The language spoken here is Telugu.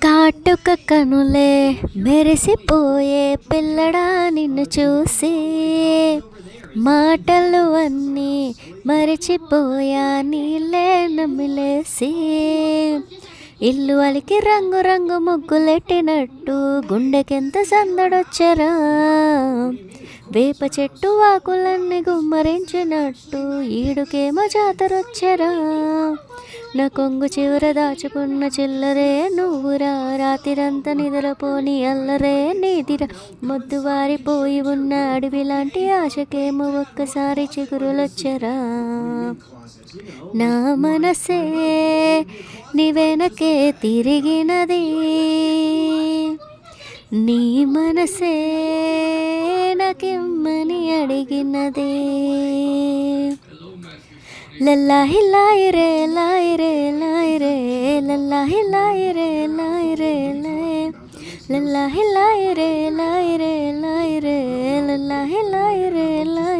కాటుక కనులే మెరిసిపోయే పిల్లడా నిన్ను చూసి, మాటలు అన్నీ మరిచిపోయా నీళ్ళే నమిలేసి. ఇల్లు అలికి రంగు రంగు ముగ్గులెట్టినట్టు గుండెకెంత సందడొచ్చరా, వేప చెట్టు ఆకులన్నీ గుమ్మరించినట్టు ఈడుకేమో జాతరొచ్చరా. నా కొంగు చివర దాచుకున్న చిల్లరే నువ్వురా, రాతిరంతా నిద్రపోని అల్లరే నీదిరా. మొద్దువారిపోయి ఉన్న అడవి లాంటి ఆశకేమో ఒక్కసారి చిగురులొచ్చరా. నా మనసే నీ వెనకే తిరిగినది, నీ మనసే నాకిమ్మని అడిగినది. లల్లాహి లాయిరే లాయిరే లాయిరే, లల్లాహి లాయిరే లాయిరే లాయ్, లల్లాహి లాయిరే లాయిరే లాయిరే, లల్లాహి లాయిరే లాయ్.